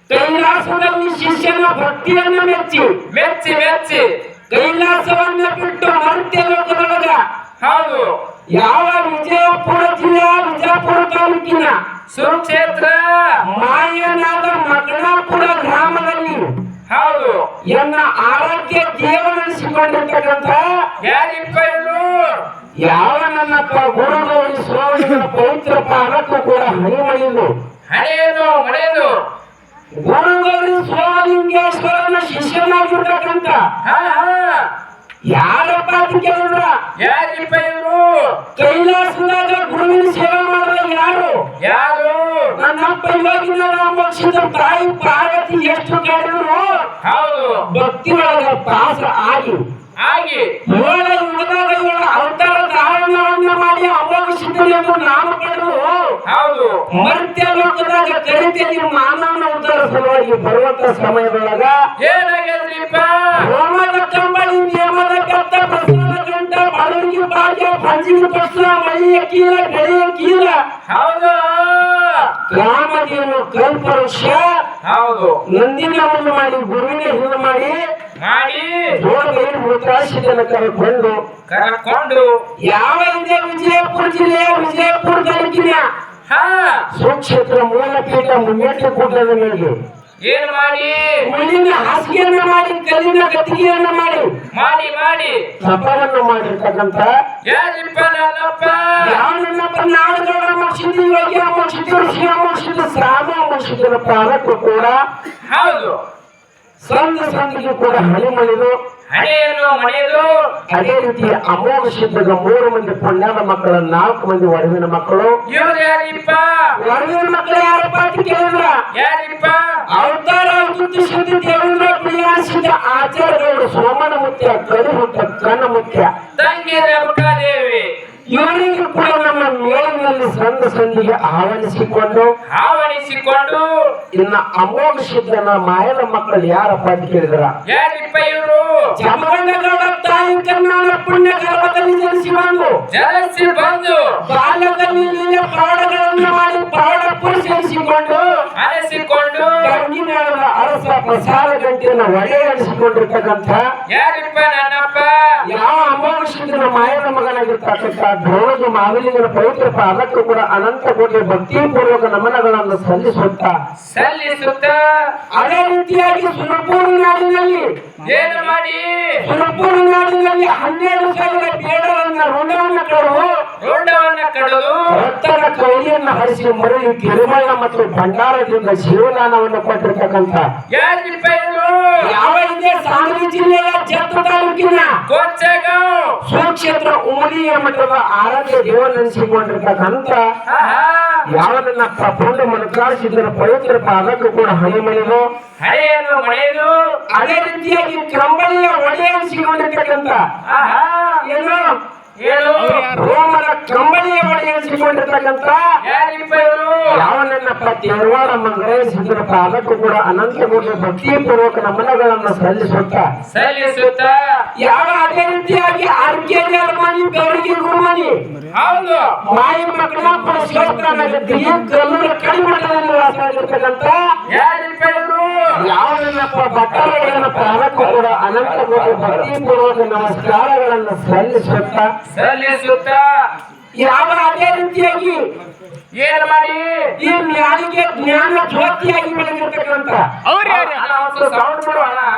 ಕೈಲಾಸದಲ್ಲಿ ಶಿಷ್ಯನ ಭಕ್ತಿಯನ್ನು ಮೆಚ್ಚಿ ಮೆಚ್ಚಿ ಮೆಚ್ಚಿ ಕೈಲಾಸವನ್ನ ಬಿಟ್ಟು ಮರ್ತ್ಯ ಲೋಕದೊಳಗ ಹೌದು ಯಾವ ವಿಜಯಪುರ ಜಿಲ್ಲೆಯ ವಿಜಯಪುರ ತಾಲೂಕಿನ ಸುಕ್ಷೇತ್ರ ಮಾಯನಾದ ಮಕಣಾಪುರ ಗ್ರಾಮದಲ್ಲಿ ಹೌದು ಎನ್ನ ಆರೋಗ್ಯ ದೇವರೆನಿಸಿಕೊಂಡಿರ್ತಕ್ಕಂಥ ಯಾರಿಪ್ಪ ಇವರು ಯಾವ ನನ್ನ ಗುರುಗಳು ಸ್ವಾಮಿಗಳ ಪವಿತ್ರ ಪಾದಕ್ಕೂ ಕೂಡ ಹಣಿಮಣಿದು ಹಳೆಯದು ಮಳೆಯದು ಗುರುಗಳು ಸ್ವಾಮಿಲಿಂಗೇಶ್ವರನ ಶಿಷ್ಯನಾಗಿರ್ತಕ್ಕಂಥ ಹಾ ಹಾ ಯಾರಪ್ಪ ಅಂತ ಕೇಳಿದ್ರ ಯಾರಿಪ್ಪ ಇವರು ಕೈಲಾಸದಾಗ ಗುರುವಿನ ಸೇವೆ ಮಾಡಿದ ಯಾರು ಯಾರು ನನ್ನಪ್ಪ ಇವಾಗಿನ ರಾಮಕ್ಷಿತ ತಾಯಿ ಪಾರ್ವತಿ ಎಷ್ಟು ಕೇಳಿದ್ರು ಹೌದು ಭಕ್ತಿ ಒಳಗ ಪಾಸ ಆಗಿ ಆಗಿ ಏಳ ಯುಗದಾಗ ಏಳ ಅವತಾರ ಧಾರಣವನ್ನ ಮಾಡಿ ಅಮೋಘ ಸಿದ್ಧನೆಂದು ನಾಮ ಪಡೆದು ಹೌದು ಮರ್ತ್ಯ ಲೋಕದಾಗ ಕರಿತೇನೆ ಮಾನವನ ಉದ್ಧಾರ ಸಲುವಾಗಿ ಬರುವಂತ ಸಮಯದೊಳಗ ಏನಾಗ್ಯದ್ರಿಪ್ಪ ಹೋಮದ ಕಂಬಳಿ ನೇಮದ ಕತ್ತ ಪ್ರಸಾದ ಗಂಟ ಬಡವರಿಗೆ ಭಾಗ್ಯ ಪಂಜಿನ ಪಕ್ಷ ಮಳೆಯ ಕೀಲ ಬೆಳೆಯ ಕೀಲ ಹೌದು ಗ್ರಾಮದೇನು ಕಲ್ಪವೃಕ್ಷ ಹೌದು ನಂದಿನವನ್ನು ಮಾಡಿ ಗುರುವಿನ ಹಿರಿದು ಮಾಡಿ ಮಾಡಿ ಜೋಡಬೇರು ಮೂತ್ರಾಶಿಯನ್ನು ಕರ್ಕೊಂಡು ಯಾವ ಇದೆ ವಿಜಯಪುರ ಜಿಲ್ಲೆಯ ವಿಜಯಪುರ ತಾಲೂಕಿನ ಹಾ ಸುಕ್ಷೇತ್ರ ಮೂಲಪೀಠ ಮುನ್ನೇಟ ಕೂಟದ ಮೇಲೆ ಏನ್ ಮಾಡಿ ಮಣ್ಣಿನ ಹಾಸಿಗೆಯನ್ನ ಮಾಡಿ ಕಲ್ಲಿನ ಗದ್ದಿಗೆಯನ್ನ ಮಾಡಿ ಮಾಡಿ ಮಾಡಿ ತಪವನ್ನು ಮಾಡಿರ್ತಕ್ಕಂಥ ಯಾರಿಪ್ಪ ನನ್ನಪ್ಪ ಯಾವ ನನ್ನಪ್ಪ ನಾಡುಗಳ ಮೋಕ್ಷಿತ ಯೋಗಿ ಮೋಕ್ಷಿತ ಋಷಿ ಮೋಕ್ಷಿತ ಶ್ರಾಮ ಮೋಕ್ಷಿತರ ಪಾದಕ್ಕೂ ಕೂಡ ಹೌದು ಸಂದಿಗೆ ಕೂಡ ಹಣಿಮಣಿದು ಹಣೆಯನ್ನು ಮನೆಯದು ಅದೇ ರೀತಿ ಅಮೋಘ ಸಿದ್ಧಗ 3 ಮಂದಿ ಪುಣ್ಯದ ಮಕ್ಕಳು 4 ಮಂದಿ ಒಡವಿನ ಮಕ್ಕಳು ಇವ್ರು ಯಾರಿಪ್ಪ ಒಡವಿನ ಮಕ್ಕಳು ಯಾರಪ್ಪ ಅಂತ ಕೇಳಿದ್ರ ಯಾರಿಪ್ಪ ಅವತಾರ ಅವಧೂತ ಸಿದ್ಧ ದೇವೇಂದ್ರ ಪ್ರಿಯ ಸಿದ್ಧ ಆಚಾರ್ಯಗಳು ಸೋಮನ ಮುತ್ಯ ಕರಿಹುತ್ತ ಕಣ್ಣ ಮುತ್ಯ ತಂಗಿ ರೇವಕಾದೇವಿ ಇವರಿಗೆ ಕೂಡ ನಮ್ಮ ಮೇಲಿನಲ್ಲಿ ಸಂದಿಗೆ ಆಹ್ವಾನಿಸಿಕೊಂಡು ಇನ್ನ ಅಮೋಘ ಸಿದ್ಧನ ಮಾಯನ ಮಕ್ಕಳು ಯಾರಪ್ಪ ಅಂತ ಕೇಳಿದ್ರ ಯಾರಿಪ್ಪ ಇವರು ಜಮಗಂಡಗೌಡ ತಾಯಿ ಕರ್ನಾಡ ಪುಣ್ಯ ಗರ್ಭದಲ್ಲಿ ಜನಿಸಿ ಬಂದು ಬಾಲ್ಯದಲ್ಲಿ ಪ್ರೌಢಗಳನ್ನು ಮಾಡಿ ಪ್ರೌಢ ಪುರುಷರಿಸಿಕೊಂಡು ಗಂಗಿನಾಡದ ಅರಸ ಪ್ರಸಾದ ಗಂಟೆಯನ್ನು ಒಡೆಯಡಿಸಿಕೊಂಡಿರ್ತಕ್ಕಂಥ ಯಾರಿಪ್ಪ ನನ್ನಪ್ಪ ಯಾವ ಅಮೋಘ ಸಿದ್ಧನ ಮಾಯನ ಮಗನಾಗಿರ್ತಕ್ಕಂಥ ಧ್ರುವಜ ಮಾವಿಲಿಂಗನ ಪವಿತ್ರ ಪಾದಕ್ಕೂ ಕೂಡ ಅನಂತ ಕೋಟಿ ಭಕ್ತಿಪೂರ್ವಕ ನಮನಗಳನ್ನು ಸಲ್ಲಿಸುತ್ತ ಅದೇ ರೀತಿಯಾಗಿ ಸುರಪೂರ್ ನಾಡಿನಲ್ಲಿ ಏನು ಮಾಡಿ ಸುರಪೂರ್ ನಾಡಿನಲ್ಲಿ 12,000 ಬೇಡರನ್ನ ರುಂಡವನ್ನ ಕಡದು ರಕ್ತದ ಕೈಯನ್ನು ಹರಿಸಿ ಮರಳಿ ಗಿರಿಮಣ್ಣ ಮತ್ತು ಭಂಡಾರದಿಂದ ಶಿವದಾನವನ್ನು ಕೊಟ್ಟಿರ್ತಕ್ಕಂಥ ಯಾವ ಇದೆ ಸಾಂಗ್ಲಿ ಜಿಲ್ಲೆಯ ಜತ್ತ ತಾಲೂಕಿನ ಸುಕ್ಷೇತ್ರ ಉಮಲಿಯ ಮಠದ ಆರಾಧ್ಯ ದೇವನೆನಿಸಿಕೊಂಡಿರ್ತಕ್ಕಂಥ ಯಾವನ್ನ ಪ್ರಪಂಚ ಮನಕಾರಿಸಿದ್ದರ ಪವಿತ್ರ ಪಾದಕ್ಕೂ ಕೂಡ ಹಣಿಮಣಿದು ಅದೇ ರೀತಿಯಾಗಿ ಕಂಬಳಿಯ ಒಡೆಯನಿಸಿಕೊಂಡಿರ್ತಕ್ಕಂಥ ಏನು ರೋಮನ ಕಂಬಳಿಯ ಒಡೆಯನಿಸಿಕೊಂಡಿರ್ತಕ್ಕಂಥ ಯಾವನನ್ನಪ್ಪ ತೇರವಾಡ ಮಂಗಳೇಶ್ವರ ಪಾದಕ್ಕೂ ಕೂಡ ಅನಂತ ಕೋಟಿ ಭಕ್ತಿಪೂರ್ವಕ ನಮನಗಳನ್ನು ಸಲ್ಲಿಸುತ್ತ ಯಾವ ಅದೇ ರೀತಿಯಾಗಿ ಆರ್ಕೆಜಿ ಅರಮನಿ ಗೌರಿಗೆ ಗುರುಮನಿ ಹೌದು ಮಾಯಿ ಮಕ್ಕಳ ಪುರಸ್ಕೃತರಾಗಿದ್ದೀ ಕಲ್ಲೂರ ಕಡಿಮಠದಲ್ಲಿ ವಾಸವಾಗಿರ್ತಕ್ಕಂಥ ಯಾವನನ್ನಪ್ಪ ಭಕ್ತರುಗಳನ್ನು ಪಾದಕ್ಕೂ ಕೂಡ ಅನಂತ ಕೋಟಿ ಭಕ್ತಿಪೂರ್ವಕ ನಮಸ್ಕಾರಗಳನ್ನು ಸಲ್ಲಿಸುತ್ತ ಯಾವ ಅದೇ ರೀತಿಯಾಗಿ ಏನ್ ಮಾಡಿ ಈ ಜ್ಞಾನಿಗೆ ಜ್ಞಾನ ಜ್ಯೋತಿಯಾಗಿ ಬೆಳೆದಿರ್ತಕ್ಕಂಥ ಸೌಂಡ್ ಬಿಡು